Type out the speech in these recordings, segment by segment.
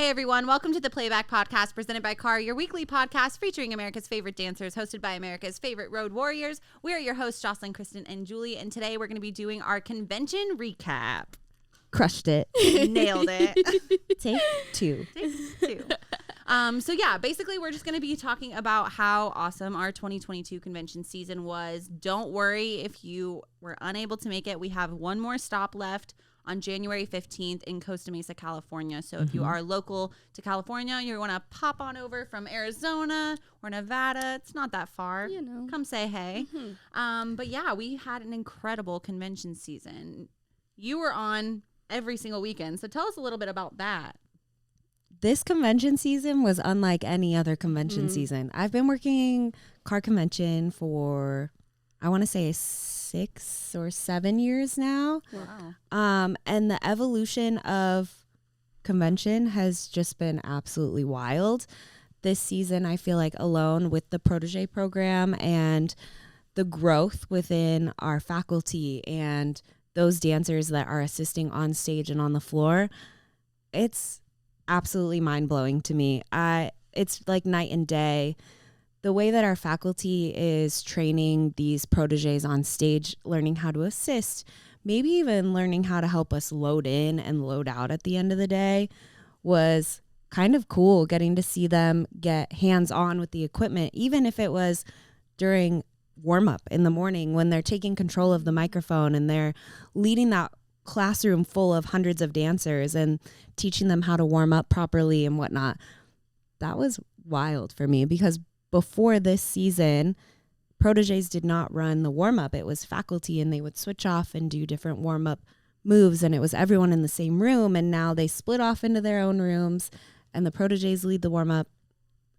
Hey everyone, welcome to the Playback Podcast presented by CAR, your weekly podcast featuring America's favorite dancers, hosted by America's favorite road warriors. We are your hosts, Jocelyn, Kristen, and Julie, and today we're going to be doing our convention recap. Crushed it. Nailed it. Take two. So yeah, basically we're just going to be talking about how awesome our 2022 convention season was. Don't worry if you were unable to make it. We have one more stop left on January 15th in Costa Mesa, California. So if you are local to California, you want to pop on over from Arizona or Nevada, it's not that far. You know. Come say hey. But yeah, we had an incredible convention season. You were on every single weekend. So tell us a little bit about that. This convention season was unlike any other convention season. I've been working CAR convention for, I want to say 6 or 7 years now. Wow. And the evolution of convention has just been absolutely wild. This season, I feel like alone with the Protege program and the growth within our faculty and those dancers that are assisting on stage and on the floor, it's absolutely mind-blowing to me. It's like night and day. The way that our faculty is training these proteges on stage, learning how to assist, maybe even learning how to help us load in and load out at the end of the day, was kind of cool, getting to see them get hands-on with the equipment, even if it was during warm-up in the morning when they're taking control of the microphone and they're leading that classroom full of hundreds of dancers and teaching them how to warm up properly and whatnot. That was wild for me because before this season, proteges did not run the warm-up. It was faculty, and they would switch off and do different warm-up moves, and it was everyone in the same room, and now they split off into their own rooms, and the proteges lead the warm-up.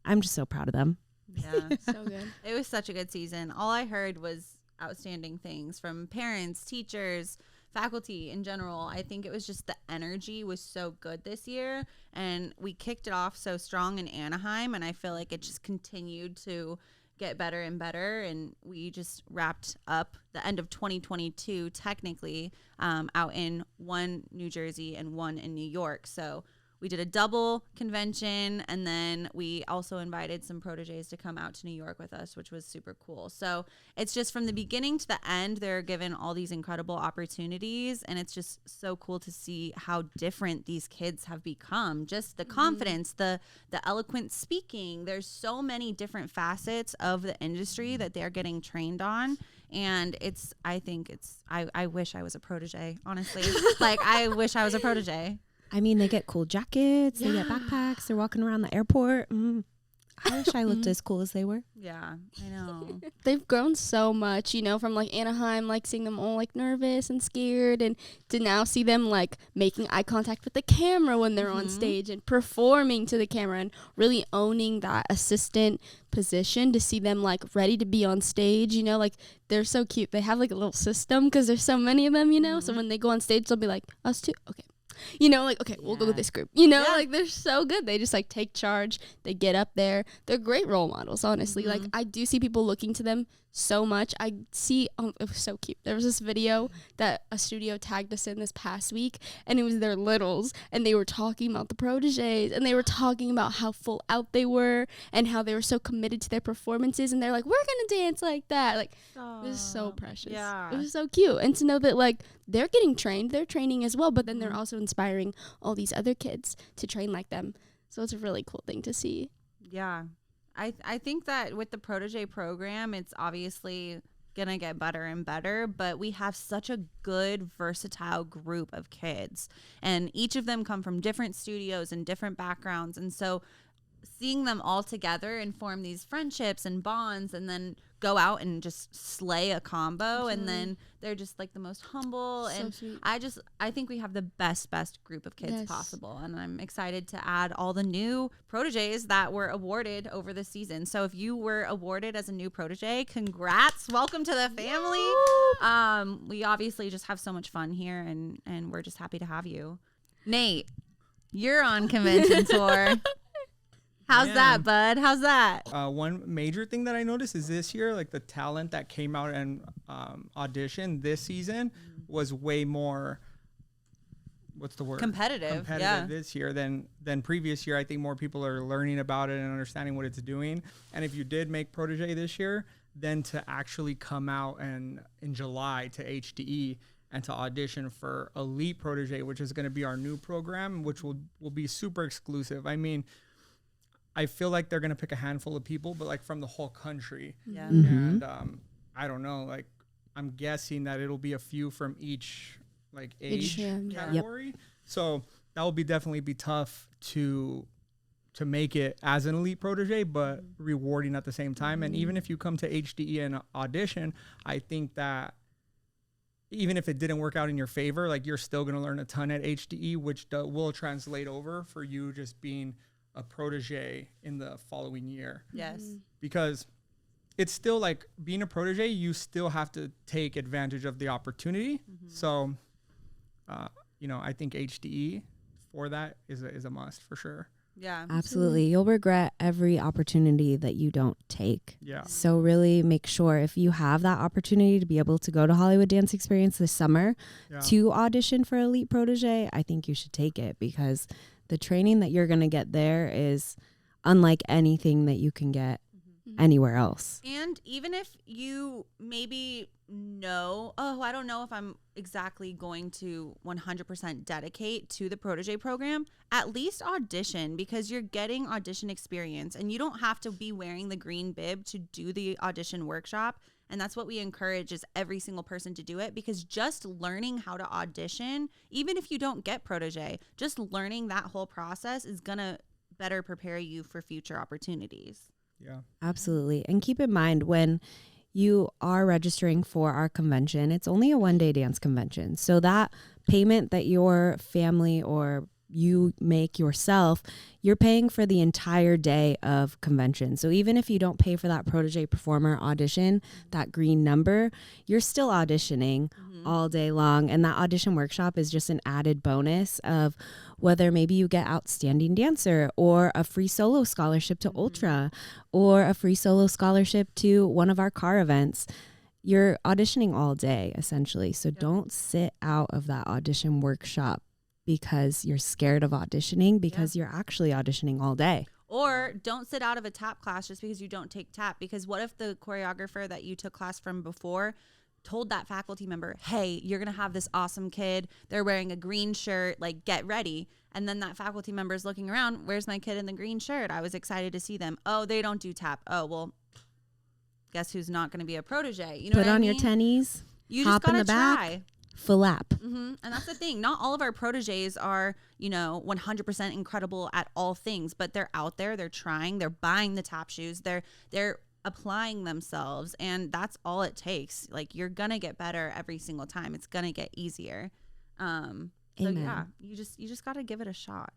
I'm just so proud of them. Yeah. So good. It was such a good season. All I heard was outstanding things from parents, teachers, faculty in general. I think it was just the energy was so good this year, and we kicked it off so strong in Anaheim, and I feel like it just continued to get better and better, and we just wrapped up the end of 2022 technically out in one New Jersey and one in New York. So we did a double convention, and then we also invited some proteges to come out to New York with us, which was super cool. So it's just from the beginning to the end, they're given all these incredible opportunities, and it's just so cool to see how different these kids have become. Just the confidence, the eloquent speaking. There's so many different facets of the industry that they're getting trained on. And I wish I was a protege, honestly. Like, I wish I was a protege. I mean, they get cool jackets, they get backpacks, they're walking around the airport. I wish I looked as cool as they were. Yeah, I know. They've grown so much, from like Anaheim, like seeing them all like nervous and scared, and to now see them like making eye contact with the camera when they're on stage and performing to the camera and really owning that assistant position, to see them like ready to be on stage, like they're so cute. They have like a little system because there's so many of them, so when they go on stage, they'll be like, us too? Okay. Okay, we'll go with this group. Like they're so good. They just like take charge. They get up there. They're great role models, honestly. Like I do see people looking to them so much. I see, it was so cute. There was this video that a studio tagged us in this past week, and it was their littles, and they were talking about the proteges, and they were talking about how full out they were and how they were so committed to their performances, and they're like, we're gonna dance like that. Like, it was so precious. Yeah. It was so cute. And to know that like they're getting trained, they're training as well, but then they're also inspiring all these other kids to train like them. So it's a really cool thing to see. Yeah. I think that with the protege program, it's obviously going to get better and better, but we have such a good, versatile group of kids, and each of them come from different studios and different backgrounds. And so seeing them all together and form these friendships and bonds, and then go out and just slay a combo, and then they're just like the most humble. So and sweet. I think we have the best group of kids possible, and I'm excited to add all the new proteges that were awarded over the season. So if you were awarded as a new protege, congrats, welcome to the family. We obviously just have so much fun here, and we're just happy to have you. Nate, you're on convention tour. How's that, bud? How's that? One major thing that I noticed is this year, like the talent that came out and auditioned this season was way more what's the word? Competitive, yeah. this year than previous year. I think more people are learning about it and understanding what it's doing. And if you did make Protege this year, then to actually come out and in July to HDE and to audition for Elite Protege, which is going to be our new program, which will be super exclusive. I mean, I feel like they're going to pick a handful of people, but like from the whole country. Yeah. And I don't know, like I'm guessing that it'll be a few from each like age category. Yep. So that will definitely be tough to make it as an Elite Protege, but rewarding at the same time. And even if you come to HDE and audition, I think that even if it didn't work out in your favor, like you're still going to learn a ton at HDE, which will translate over for you just being a protege in the following year. Yes. Because it's still like being a protege, you still have to take advantage of the opportunity. So, I think HDE for that is a must for sure. Yeah. Absolutely. You'll regret every opportunity that you don't take. Yeah. So really make sure if you have that opportunity to be able to go to Hollywood Dance Experience this summer to audition for Elite Protege, I think you should take it because the training that you're going to get there is unlike anything that you can get anywhere else. And even if you maybe know, I don't know if I'm exactly going to 100% dedicate to the Protege program, at least audition because you're getting audition experience and you don't have to be wearing the green bib to do the audition workshop. And that's what we encourage is every single person to do it because just learning how to audition, even if you don't get Protege, just learning that whole process is going to better prepare you for future opportunities. Yeah, absolutely. And keep in mind when you are registering for our convention, it's only a one-day dance convention. So that payment that your family or you make yourself, you're paying for the entire day of convention. So even if you don't pay for that Protege Performer audition, that green number, you're still auditioning all day long. And that audition workshop is just an added bonus of whether maybe you get Outstanding Dancer or a free solo scholarship to Ultra or a free solo scholarship to one of our car events. You're auditioning all day, essentially. So don't sit out of that audition workshop because you're scared of auditioning because you're actually auditioning all day. Or don't sit out of a tap class just because you don't take tap. Because what if the choreographer that you took class from before told that faculty member, hey, you're going to have this awesome kid. They're wearing a green shirt, like get ready. And then that faculty member is looking around. Where's my kid in the green shirt? I was excited to see them. Oh, they don't do tap. Oh, well, guess who's not going to be a protege? You know Put what I on mean? your tennies, You hop just in gotta the back, try. full lap. And that's the thing. Not all of our proteges are, 100% incredible at all things, but they're out there. They're trying. They're buying the tap shoes. They're applying themselves, and that's all it takes. Like you're gonna get better every single time. It's gonna get easier. So yeah, you just gotta give it a shot.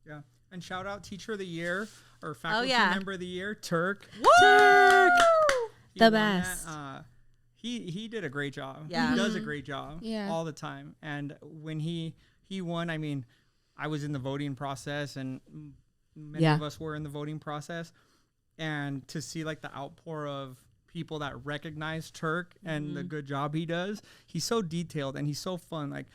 Yeah, and shout out Teacher of the Year or Faculty Member of the Year, Turk. Turk, He the won best. that. He did a great job. Yeah. He does a great job Yeah. all the time. And when he won, I mean, I was in the voting process and many of us were in the voting process. And to see like the outpour of people that recognize Turk and the good job he does, he's so detailed and he's so fun. Like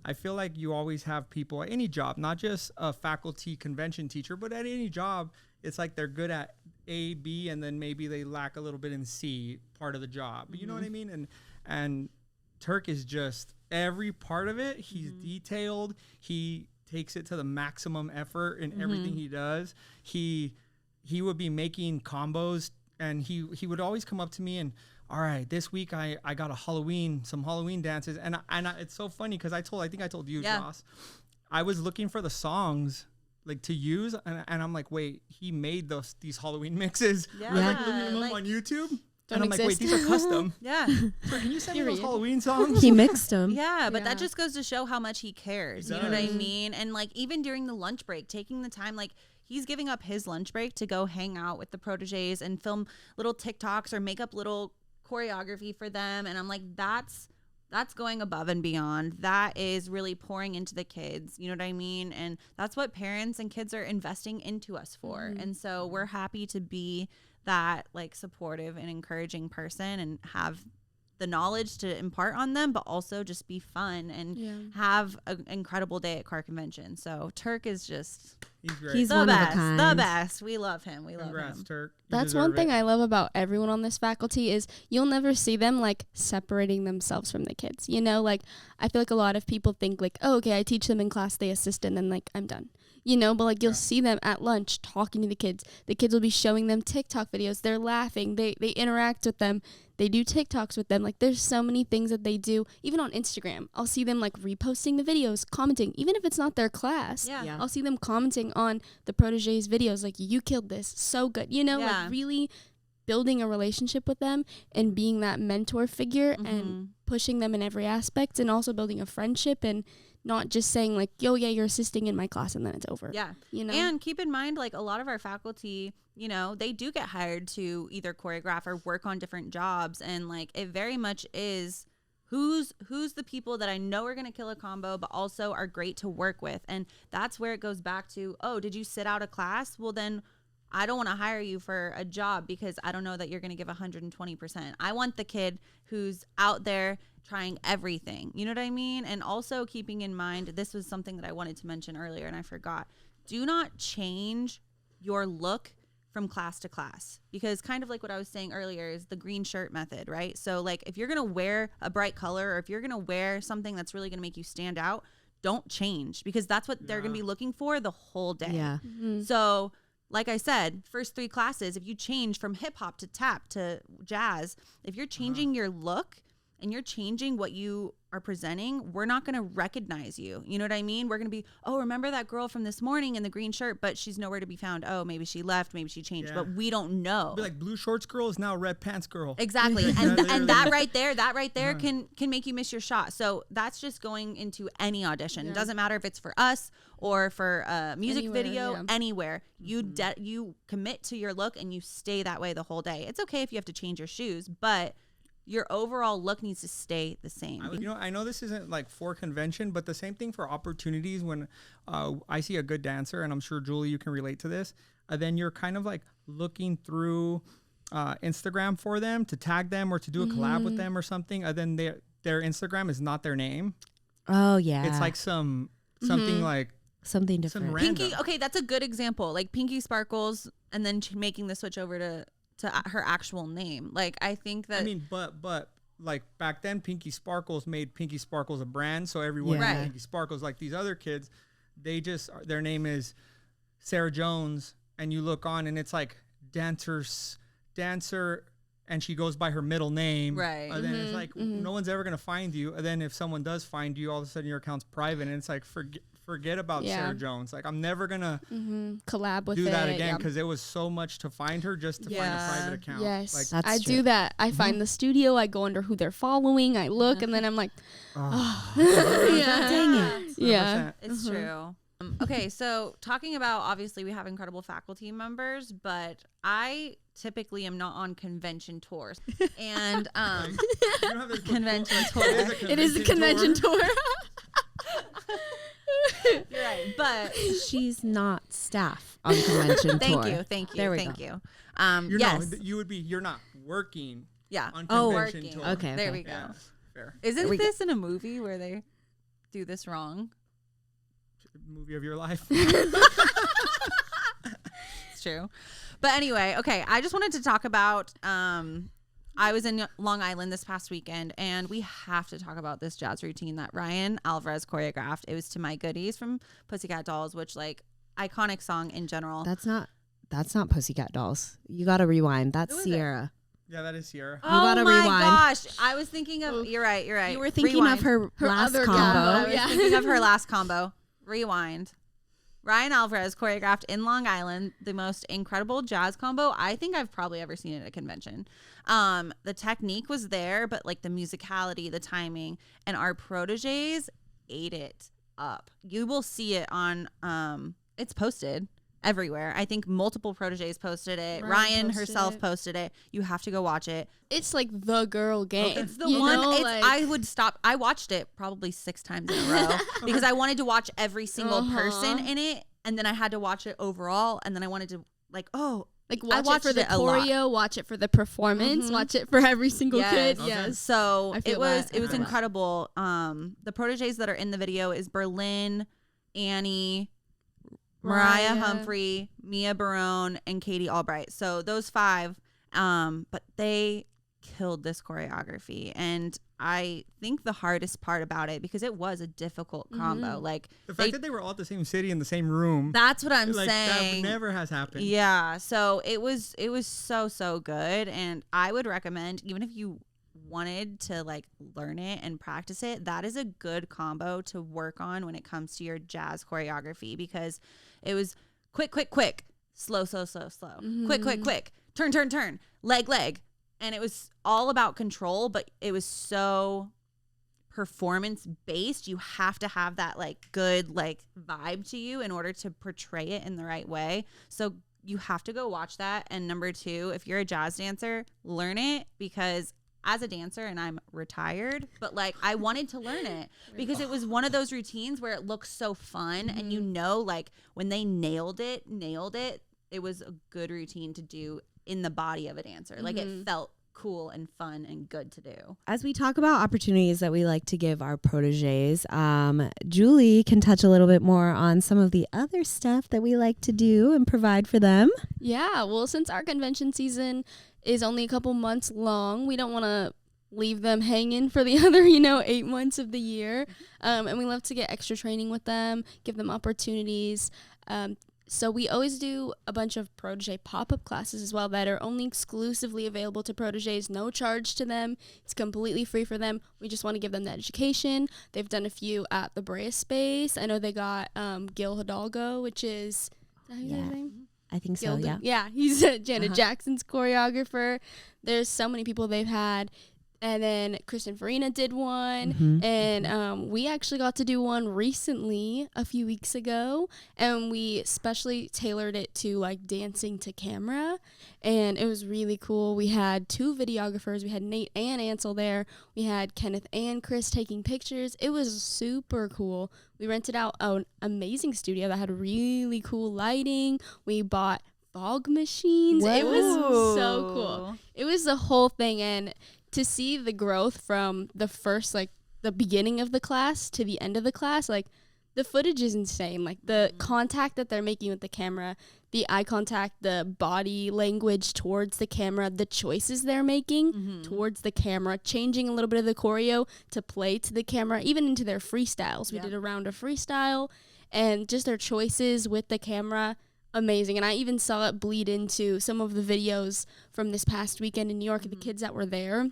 I feel like you always have people at any job, not just a faculty convention teacher, but at any job, it's like they're good at A, B, and then maybe they lack a little bit in C part of the job. You know what I mean? And Turk is just every part of it. He's detailed. He takes it to the maximum effort in everything he does. He would be making combos and he would always come up to me and, all right, this week I got some Halloween dances. And it's so funny because I think I told you, Joss, I was looking for the songs like to use and I'm like, wait, he made these Halloween mixes. I was like looking them up on YouTube. And I'm like, wait, these are custom. So can you send me those Halloween songs? He mixed them. But that just goes to show how much he cares. You know what I mean? And like even during the lunch break, taking the time, like he's giving up his lunch break to go hang out with the proteges and film little TikToks or make up little choreography for them. And I'm like, that's going above and beyond. That is really pouring into the kids. You know what I mean? And that's what parents and kids are investing into us for. And so we're happy to be that like supportive and encouraging person and have the knowledge to impart on them, but also just be fun and have an incredible day at car convention. So Turk is just He's great. He's the one best, of a kind. the best. We love him. We Congrats, love him. Turk. You That's one deserve thing it. I love about everyone on this faculty is you'll never see them like separating themselves from the kids. You know, like I feel like a lot of people think like, oh, okay, I teach them in class, they assist, and then like I'm done. You know, but like you'll see them at lunch talking to the kids. The kids will be showing them TikTok videos. They're laughing. They interact with them. They do TikToks with them. Like there's so many things that they do. Even on Instagram, I'll see them like reposting the videos, commenting. Even if it's not their class, Yeah. I'll see them commenting on the proteges' videos. Like, you killed this. So good. You know, Yeah. like really building a relationship with them and being that mentor figure and pushing them in every aspect, and also building a friendship and not just saying like, yo, yeah, you're assisting in my class and then it's over. Yeah. You know? And keep in mind, like a lot of our faculty, you know, they do get hired to either choreograph or work on different jobs. And like it very much is who's the people that I know are going to kill a combo, but also are great to work with. And that's where it goes back to, oh, did you sit out a class? Well, then I don't want to hire you for a job because I don't know that you're going to give 120%. I want the kid who's out there trying everything. You know what I mean? And also keeping in mind, this was something that I wanted to mention earlier and I forgot. Do not change your look from class to class, because kind of like what I was saying earlier is the green shirt method, right? So like if you're going to wear a bright color, or if you're going to wear something that's really going to make you stand out, don't change, because that's what they're going to be looking for the whole day. Yeah. So like I said, first 3 classes, if you change from hip hop to tap to jazz, if you're changing your look and you're changing what you are presenting, we're not going to recognize you. You know what I mean? We're going to be, oh, remember that girl from this morning in the green shirt, but she's nowhere to be found. Oh, maybe she left, maybe she changed, but we don't know. Be like, blue shorts girl is now red pants girl. Exactly. And that right there can make you miss your shot. So that's just going into any audition. It doesn't matter if it's for us or for a music Anywhere, video, anywhere. You commit to your look and you stay that way the whole day. It's okay if you have to change your shoes, but your overall look needs to stay the same. I know this isn't like for convention, but the same thing for opportunities. When I see a good dancer, and I'm sure Julie, you can relate to this, then you're kind of like looking through Instagram for them to tag them or to do a collab with them or something. Then their Instagram is not their name. Oh yeah. It's like something like something different. some random. Pinky, okay, that's a good example. Like Pinky Sparkles, and then making the switch over to her actual name. Like I think that, I mean, but like back then, Pinky Sparkles made Pinky Sparkles a brand, so everyone Yeah. knew Pinky Sparkles. Like these other kids, they just, their name is Sarah Jones, and you look on and it's like dancer, and she goes by her middle name. Right. And then it's like no one's ever gonna find you. And then if someone does find you, all of a sudden your account's private, and it's like forget about Sarah Jones. Like I'm never gonna collab with do that it, again, because it was so much to find her just to find a private account. Yes, Like That's I true. do that. I find the studio, I go under who they're following, I look, and then I'm like, Dang it. yeah. 100%. it's true. Okay, so talking about, obviously we have incredible faculty members, but I typically am not on convention tours. And You don't have this book. convention tour. It is a convention tour. You're right. But She's not staff on convention thank tour. you. There we Thank go. you. You're Yes. No, you would be. You're not working Yeah. on Oh, convention working. tour. Okay. There we go. Yeah, fair. Isn't we go. this in a movie where they do this wrong? Movie of your life. It's true. But anyway, okay, I just wanted to talk about I was in Long Island this past weekend, and we have to talk about this jazz routine that Ryan Alvarez choreographed. It was To My Goodies from Pussycat Dolls, which, like, iconic song in general. That's not Pussycat Dolls. You got to rewind. That's Who is it? Sierra. Yeah, that is Sierra. Oh gotta my rewind. gosh. I was thinking of, you're right. You were thinking Rewind. of her last other combo. combo. I was thinking of her last combo. Rewind. Ryan Alvarez choreographed in Long Island the most incredible jazz combo I think I've probably ever seen at a convention. The technique was there, but like the musicality, the timing, and our proteges ate it up. You will see it on it's posted everywhere. I think multiple proteges posted it. Ryan posted herself it. posted it. You have to go watch it. It's like the girl game. It's the you one. know, It's, like, I would stop. I watched it probably 6 times in a row because I wanted to watch every single person in it, and then I had to watch it overall, and then I wanted to like, oh, Like I watch it watched for the it a lot. choreo, watch it for the performance, watch it for every single kid. Okay. Yes. So I it feel was that. it was I feel that. incredible. The proteges that are in the video is Berlin, Annie, Mariah Humphrey, Mia Barone, and Katie Albright. So those 5, but they killed this choreography. And I think the hardest part about it, because it was a difficult combo, like The fact that they were all at the same city in the same room. that's what I'm like, saying. That never has happened. Yeah, so it was so good, and I would recommend, even if you wanted to like learn it and practice it, that is a good combo to work on when it comes to your jazz choreography, because it was quick, slow, quick, turn, leg, and it was all about control, but it was so performance based. You have to have that like good like vibe to you in order to portray it in the right way. So you have to go watch that. And number 2, if you're a jazz dancer, learn it, because as a dancer, and I'm retired, but like I wanted to learn it because it was one of those routines where it looks so fun, and you know, like when they nailed it, it was a good routine to do in the body of a dancer. Like it felt cool and fun and good to do. As we talk about opportunities that we like to give our proteges, Julie can touch a little bit more on some of the other stuff that we like to do and provide for them. Yeah, well, since our convention season is only a couple months long, we don't want to leave them hanging for the other, 8 months of the year. And we love to get extra training with them, give them opportunities. So we always do a bunch of protege pop-up classes as well that are only exclusively available to proteges, no charge to them. It's completely free for them. We just want to give them that education. They've done a few at the Brea Space. I know they got Gil Hidalgo, which is his name? I think so, yeah. Yeah, he's Janet Jackson's choreographer. There's so many people they've had. And then Kristen Farina did one, and we actually got to do one recently a few weeks ago, and we specially tailored it to like dancing to camera, and it was really cool. We had 2 videographers. We had Nate and Ansel there. We had Kenneth and Chris taking pictures. It was super cool. We rented out an amazing studio that had really cool lighting. We bought fog machines. Whoa. It was so cool. It was the whole thing, and to see the growth from the first, like, the beginning of the class to the end of the class, like, the footage is insane. Like, the contact that they're making with the camera, the eye contact, the body language towards the camera, the choices they're making towards the camera, changing a little bit of the choreo to play to the camera, even into their freestyles. We did a round of freestyle, and just their choices with the camera, amazing. And I even saw it bleed into some of the videos from this past weekend in New York. The kids that were there,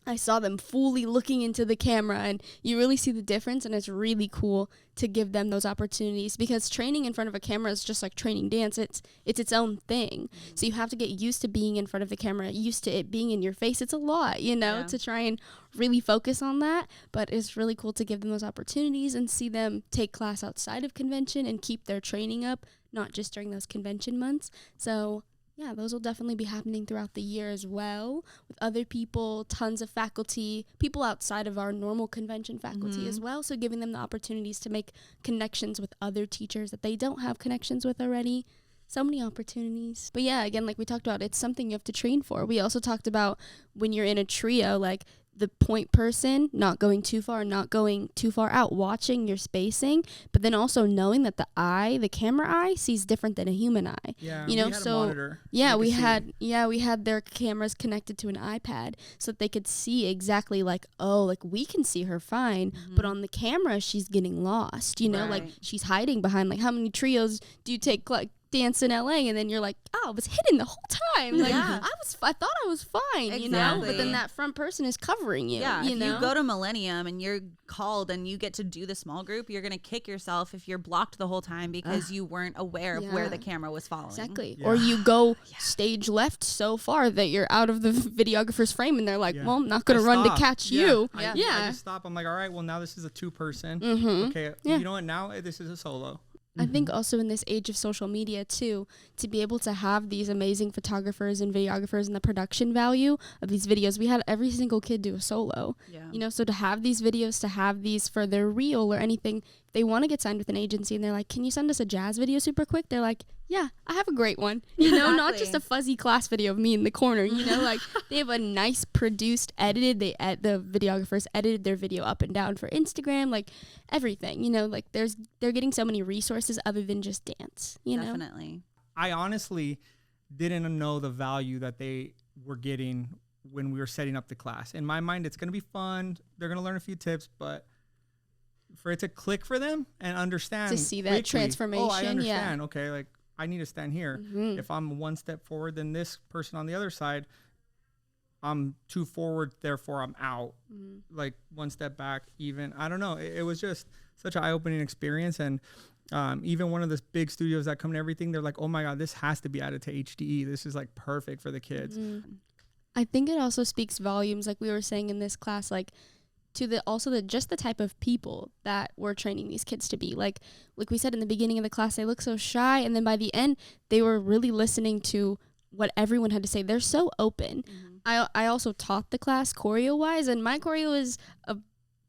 I saw them fully looking into the camera, and you really see the difference, and it's really cool to give them those opportunities, because training in front of a camera is just like training dance. It's its own thing. So you have to get used to being in front of the camera, used to it being in your face. It's a lot, to try and really focus on that, but it's really cool to give them those opportunities and see them take class outside of convention and keep their training up, not just during those convention months. So yeah, those will definitely be happening throughout the year as well, with other people, tons of faculty, people outside of our normal convention faculty as well. So giving them the opportunities to make connections with other teachers that they don't have connections with already. So many opportunities. But yeah, again, like we talked about, it's something you have to train for. We also talked about when you're in a trio, like the point person, not going too far out, watching your spacing, but then also knowing that the camera eye sees different than a human eye. Yeah, we had a monitor. Yeah, we had their cameras connected to an iPad so that they could see exactly like, oh, like we can see her fine, but on the camera she's getting lost, like she's hiding behind, like how many trios do you take like dance in LA, and then you're like, oh, I was hidden the whole time. Like I thought I was fine, but then that front person is covering you. Yeah, if you go to Millennium and you're called and you get to do the small group, you're gonna kick yourself if you're blocked the whole time because you weren't aware of where the camera was following. Exactly. Yeah. Or you go stage left so far that you're out of the videographer's frame, and they're like, well, I'm not gonna run to catch you. I just stop. I'm like, all right, well, now this is a 2-person. Okay, you know what, now this is a solo. I think also in this age of social media too, to be able to have these amazing photographers and videographers and the production value of these videos, we had every single kid do a solo. So to have these videos, to have these for their reel or anything, they want to get signed with an agency and they're like, can you send us a jazz video super quick? They're like, yeah, I have a great one. You know, not just a fuzzy class video of me in the corner, you know, like they have a nice produced, edited, the videographers edited their video up and down for Instagram, like everything, you know, like they're getting so many resources other than just dance, you know? Definitely. I honestly didn't know the value that they were getting when we were setting up the class. In my mind, it's going to be fun. They're going to learn a few tips, but for it to click for them and understand To see that quickly, transformation, oh, I yeah. understand. Okay, like I need to stand here. If I'm one step forward, then this person on the other side, I'm too forward, therefore I'm out. Like one step back, even. I don't know. It was just such an eye-opening experience. And even one of the big studios that come to everything, they're like, oh my God, this has to be added to HDE. This is like perfect for the kids. I think it also speaks volumes, like we were saying in this class, like to just the type of people that we're training these kids to be. Like we said in the beginning of the class, they look so shy, and then by the end, they were really listening to what everyone had to say. They're so open. I also taught the class choreo-wise, and my choreo is a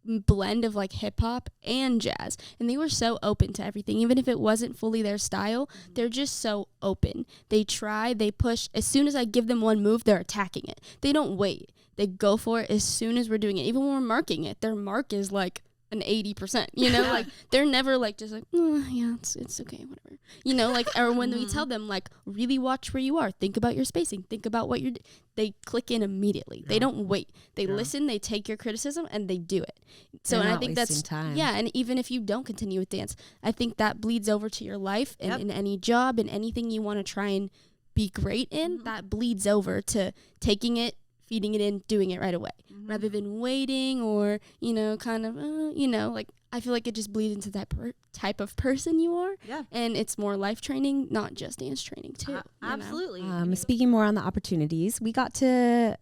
blend of like hip hop and jazz, and they were so open to everything. Even if it wasn't fully their style, they're just so open. They try, they push. As soon as I give them one move, they're attacking it. They don't wait. They go for it as soon as we're doing it. Even when we're marking it, their mark is like an 80%, you know, like they're never like just like, oh, yeah, it's okay, whatever, you know, like, or when we tell them like, really watch where you are, think about your spacing, think about what they click in immediately. They don't wait. They listen, they take your criticism, and they do it. So, and I think that's time. Yeah, and even if you don't continue with dance, I think that bleeds over to your life and in any job and anything you want to try and be great in, that bleeds over to taking it, feeding it in, doing it right away, rather than waiting or, you know, kind of, you know, like I feel like it just bleeds into that type of person you are. Yeah. And it's more life training, not just dance training too. Absolutely. Speaking more on the opportunities, we got to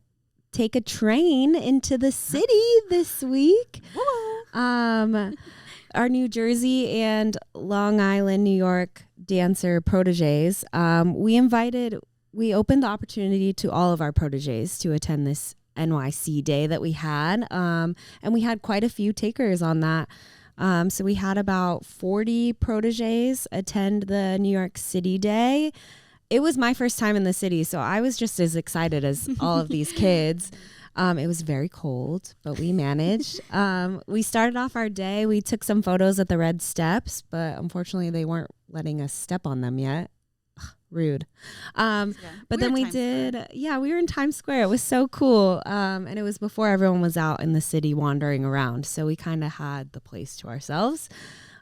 take a train into the city this week. Our New Jersey and Long Island, New York dancer proteges, we opened the opportunity to all of our proteges to attend this NYC day that we had. And we had quite a few takers on that. So we had about 40 proteges attend the New York City day. It was my first time in the city, so I was just as excited as all of these kids. It was very cold, but we managed. We started off our day. We took some photos at the Red Steps, but unfortunately they weren't letting us step on them yet. Rude. But then we were in Times Square. It was so cool. And it was before everyone was out in the city wandering around. So we kind of had the place to ourselves.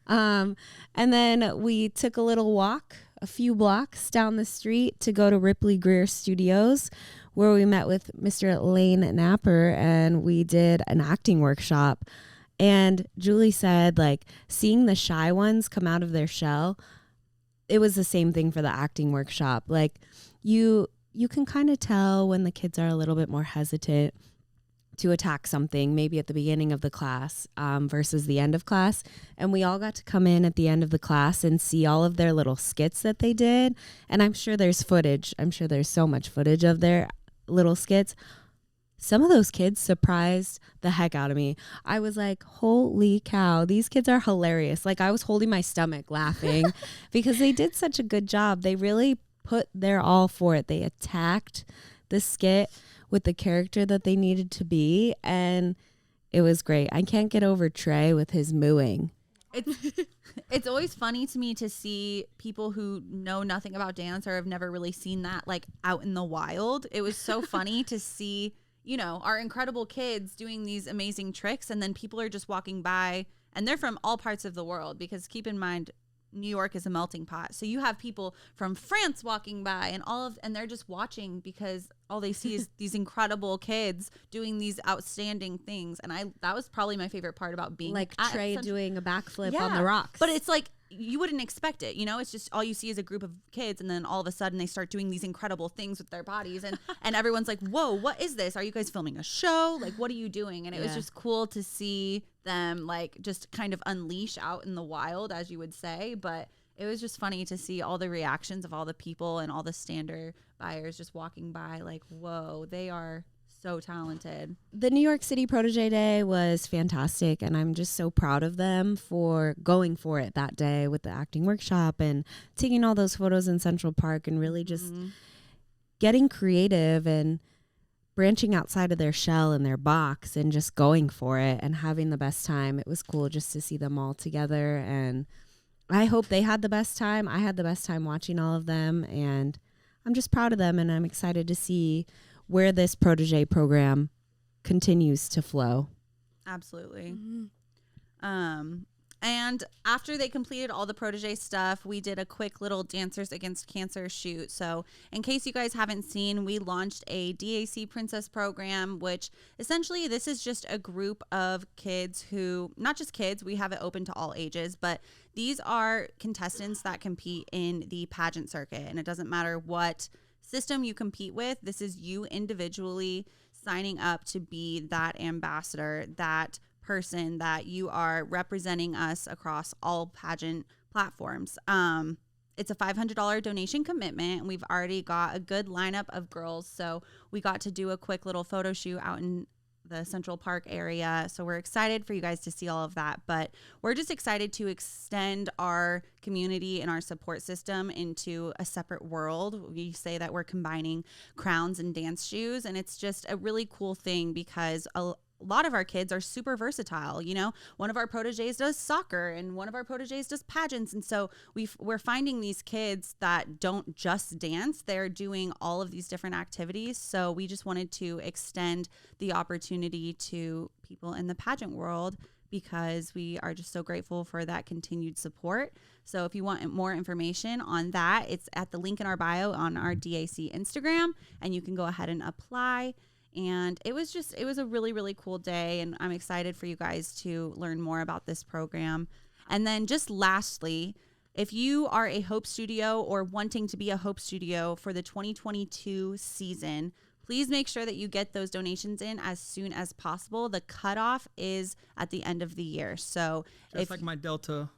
And then we took a little walk, a few blocks down the street to go to Ripley Greer Studios, where we met with Mr. Lane Napper and we did an acting workshop. And Julie said, like, seeing the shy ones come out of their shell, it was the same thing for the acting workshop. Like you can kind of tell when the kids are a little bit more hesitant to attack something, maybe at the beginning of the class versus the end of class. And we all got to come in at the end of the class and see all of their little skits that they did. And I'm sure there's footage. I'm sure there's so much footage of their little skits. Some of those kids surprised the heck out of me. I was like, holy cow, these kids are hilarious. Like I was holding my stomach laughing because they did such a good job. They really put their all for it. They attacked the skit with the character that they needed to be. And it was great. I can't get over Trey with his mooing. It's always funny to me to see people who know nothing about dance or have never really seen that like out in the wild. It was so funny to see, you know, our incredible kids doing these amazing tricks, and then people are just walking by, and they're from all parts of the world, because keep in mind, New York is a melting pot. So you have people from France walking by and they're just watching because all they see is these incredible kids doing these outstanding things. And that was probably my favorite part about being like Trey doing a backflip on the rocks. But it's like, you wouldn't expect it, you know? It's just all you see is a group of kids, and then all of a sudden they start doing these incredible things with their bodies, and everyone's like, whoa, what is this? Are you guys filming a show? Like, what are you doing? And it was just cool to see them like just kind of unleash out in the wild, as you would say. But it was just funny to see all the reactions of all the people and all the stander buyers just walking by like, whoa, they are so talented. The New York City Protege Day was fantastic, and I'm just so proud of them for going for it that day with the acting workshop and taking all those photos in Central Park and really just getting creative and branching outside of their shell and their box and just going for it and having the best time. It was cool just to see them all together, and I hope they had the best time. I had the best time watching all of them, and I'm just proud of them, and I'm excited to see where this Protege program continues to flow. Absolutely. And after they completed all the Protege stuff, we did a quick little Dancers Against Cancer shoot. So in case you guys haven't seen, we launched a DAC Princess program, which essentially this is just a group of kids who, not just kids, we have it open to all ages, but these are contestants that compete in the pageant circuit. And it doesn't matter what system you compete with. This is you individually signing up to be that ambassador, that person that you are representing us across all pageant platforms. It's a $500 donation commitment, and we've already got a good lineup of girls. So we got to do a quick little photo shoot out in the Central Park area. So we're excited for you guys to see all of that. But we're just excited to extend our community and our support system into a separate world. We say that we're combining crowns and dance shoes, and it's just a really cool thing because a lot of our kids are super versatile. You know, one of our proteges does soccer and one of our proteges does pageants. And so we're finding these kids that don't just dance. They're doing all of these different activities. So we just wanted to extend the opportunity to people in the pageant world because we are just so grateful for that continued support. So if you want more information on that, it's at the link in our bio on our DAC Instagram, and you can go ahead and apply. And it was a really, really cool day. And I'm excited for you guys to learn more about this program. And then just lastly, if you are a Hope Studio or wanting to be a Hope Studio for the 2022 season, please make sure that you get those donations in as soon as possible. The cutoff is at the end of the year. So just like my Delta.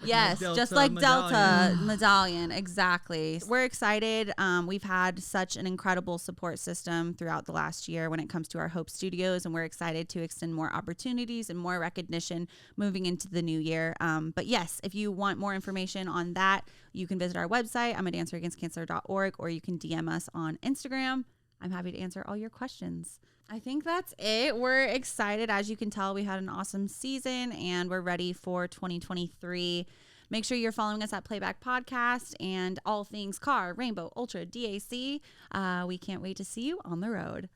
Yes, just like Delta medallion. Exactly. We're excited. We've had such an incredible support system throughout the last year when it comes to our Hope Studios, and we're excited to extend more opportunities and more recognition moving into the new year. But yes, if you want more information on that, you can visit our website, I'mADancerAgainstCancer.org, or you can DM us on Instagram. I'm happy to answer all your questions. I think that's it. We're excited. As you can tell, we had an awesome season and we're ready for 2023. Make sure you're following us at Playback Podcast and all things car, rainbow, ultra, DAC. We can't wait to see you on the road.